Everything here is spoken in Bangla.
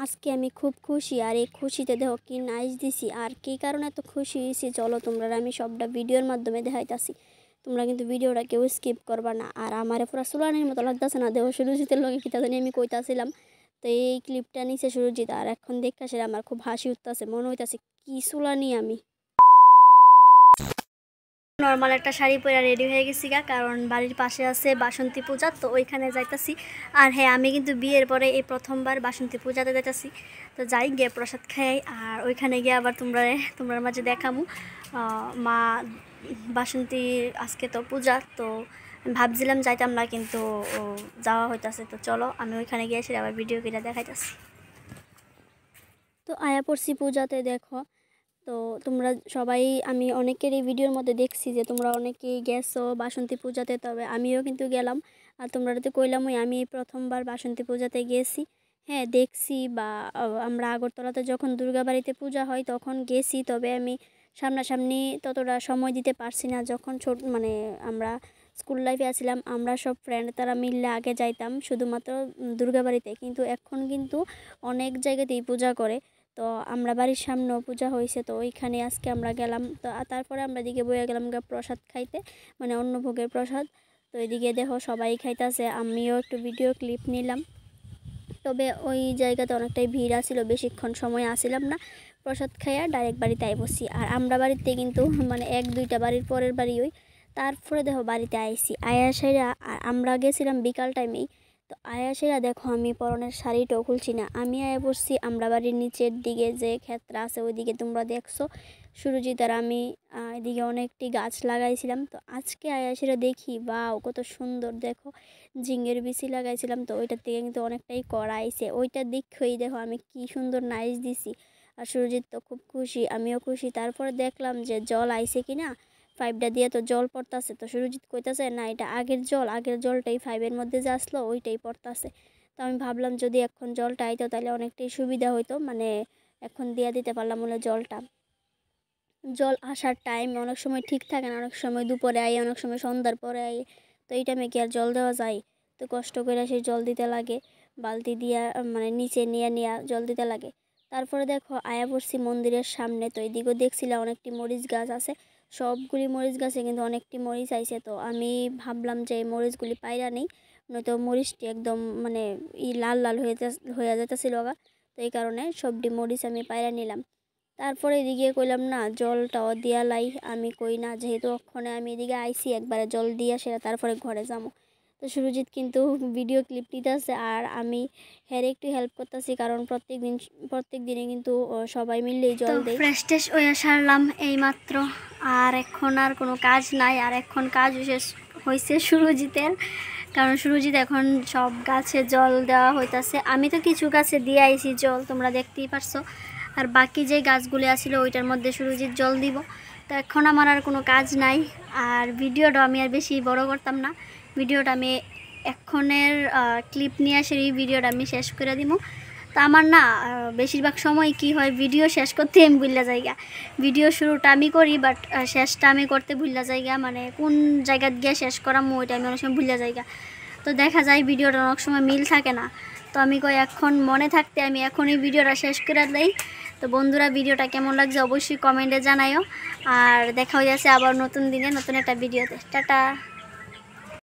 আজকে আমি খুব খুশি, আর এই খুশিতে দেখো কি নাইচ দিছি। আর কী কারণে এত খুশি হয়েছি চলো তোমরা আমি সবটা ভিডিওর মাধ্যমে দেখাইতাছি। তোমরা কিন্তু ভিডিওটা কেউ স্কিপ করবা না। আর আমার পুরো সুলানির মতো লাগতেছে না, দেহ সুরজিতের লগে কিতা জানি আমি কইতাছিলাম। তো এই ক্লিপটা নিচে সুরজিৎ, আর এখন দেখা সেটা আমার খুব হাসি উঠতেছে, মনে হইতাছে কি সুলানি আমি। নর্মাল একটা শাড়ি পরে রেডি হয়ে গেছি গা, কারণ বাড়ির পাশে আছে বাসন্তী পূজা, তো ওইখানে যাইতাছি। আর হ্যাঁ, আমি কিন্তু বিয়ের পরে এই প্রথমবার বাসন্তী পূজাতে যাইতাছি। তো যাই গিয়ে প্রসাদ খাই, আর ওইখানে গিয়ে আবার তোমরা মাঝে দেখামু মা বাসন্তী। আজকে তো পূজা, তো ভাবছিলাম যাইতাম না, কিন্তু যাওয়া হইতাছে। তো চলো আমি ওইখানে গিয়ে এসে আবার ভিডিও করে দেখাইতাছি। তো আয়া পড়ছি পূজাতে, দেখো। তো তোমরা সবাই, আমি অনেকের এই ভিডিওর মধ্যে দেখছি যে তোমরা অনেকেই গেছো বাসন্তী পূজাতে, তবে আমিও কিন্তু গেলাম। আর তোমরা তো কইলামই আমি প্রথমবার বাসন্তী পূজাতে গেছি। হ্যাঁ দেখছি, বা আমরা আগরতলাতে যখন দুর্গাবাড়িতে পূজা হয় তখন গেছি, তবে আমি সামনাসামনি ততটা সময় দিতে পারছি না। যখন মানে আমরা স্কুল লাইফে আছিলাম, আমরা সব ফ্রেন্ড তারা মিললে আগে যাইতাম শুধুমাত্র দুর্গাবাড়িতে, কিন্তু এখন কিন্তু অনেক জায়গাতেই পূজা করে। তো আমরা বাড়ির সামনেও পূজা হয়েছে, তো ওইখানে আজকে আমরা গেলাম। তো তারপরে আমরা এদিকে বয়ে গেলাম প্রসাদ খাইতে, মানে অন্নভোগের প্রসাদ। তো এদিকে দেখো সবাই খাইতেছে, আমিও একটু ভিডিও ক্লিপ নিলাম। তবে ওই জায়গাতে অনেকটাই ভিড় আসছিল, বেশিক্ষণ সময় আসিলাম না। প্রসাদ খাইয়া ডাইরেক্ট বাড়িতে বসি। আর আমরা বাড়িতে কিন্তু মানে 1-2টা বাড়ির পরের বাড়ি ওই। তারপরে দেখো বাড়িতে আইসি আয়াসেরা, আর আমরা গেছিলাম বিকাল টাইমেই। তো আয়াসেরা দেখো আমি পরনের শাড়িটাও খুলছি না, আমি আয়া বসছি আমরা বাড়ির নিচের দিকে যে ক্ষেত্র আছে ওইদিকে, তোমরা দেখছো সুরজিৎ আর আমি এদিকে অনেকটি গাছ লাগাইছিলাম। তো আজকে আয়াসেরা দেখি বাও কত সুন্দর, দেখো ঝিঙের বিচি লাগাইছিলাম, তো ওইটার থেকে কিন্তু অনেকটাই কড়াইছে। ওইটার দিকই দেখো আমি কি সুন্দর নাইচ দিছি। আর সুরজিৎ তো খুব খুশি, আমিও খুশি। তারপরে দেখলাম যে জল আইছে কিনা, পাইপটা দিয়ে তো জল পড়তাছে। তো সুরজিৎ কইতাছে না এটা আগের জলটাই পাইপের মধ্যে যে আসলো ওইটাই পড়তাছে। তো আমি ভাবলাম যদি এখন জলটা আইতো তাহলে অনেকটাই সুবিধা হইতো, মানে এখন দিয়ে দিতে পারলাম হলো জলটা। জল আসার টাইম অনেক সময় ঠিক থাকে না, অনেক সময় দুপুরে আই, অনেক সময় সন্ধ্যার পরে আই। তো এই টাইমে কি আর জল দেওয়া যায়? তো কষ্ট করে সেই জল দিতে লাগে, বালতি দিয়া মানে নিচে নিয়ে জল দিতে লাগে। তারপরে দেখো আয়া পড়ছি মন্দিরের সামনে। তো এদিকেও দেখছিলাম অনেকটি মরিচ গাছ আছে, সবগুলি মরিচ গাছে কিন্তু অনেকটি মরিচ আইছে। তো আমি ভাবলাম যে এই মরিচগুলি পাইরা নেই, নয়তো মরিচটি একদম মানে লাল লাল হয়ে যেতেছিল গা। তো এই কারণে সবটি মরিচ আমি পাইরা নিলাম। তারপরে এদিকে কইলাম না জলটাও দিয়া লাই, আমি কই না যেহেতু ওখানে আমি এদিকে আইসি একবারে জল দিয়া সেটা তারপরে ঘরে যাবো। তো সুরজিৎ কিন্তু ভিডিও ক্লিপ নিতেছে, আর আমি একটু হেল্প করতেছি, কারণ প্রত্যেক দিনে কিন্তু সবাই মিললেই জল দেয়। ফ্রেশ ট্রেশ হয়ে সারলাম এই মাত্র, আর এখন আর কোনো কাজ নাই। আর এখন কাজ শেষ হয়েছে সুরজিতের, কারণ সুরজিৎ এখন সব গাছে জল দেওয়া হইতাছে। আমি তো কিছু গাছে দিয়ে আইছি জল, তোমরা দেখতেই পারছো। আর বাকি যে গাছগুলি আছিল ওইটার মধ্যে সুরজিৎ জল দিব। তো এখন আমার আর কোনো কাজ নাই। আর ভিডিওটা আমি আর বেশি বড় করতাম না, ভিডিওটা আমি এখনের ক্লিপ নিয়ে আসে এই ভিডিওটা আমি শেষ করে দিব। তো আমার না বেশিরভাগ সময় কি হয়, ভিডিও শেষ করতে আমি ভুলে যাইগা। ভিডিও শুরুটা আমি করি, বাট শেষটা আমি করতে ভুলে যাইগা, মানে কোন জায়গা গিয়ে শেষ করাম ওইটা আমি অনেক সময় ভুলে যাইগা। তো দেখা যায় ভিডিওটা অনেক সময় মিল থাকে না। তো আমি কই এখন মনে থাকতে আমি এখনই ভিডিওটা শেষ করে দেই। তো বন্ধুরা ভিডিওটা কেমন লাগছে অবশ্যই কমেন্টে জানাইও। আর দেখা হয়ে যাচ্ছে আবার নতুন দিনে নতুন একটা ভিডিওতে। টাটা।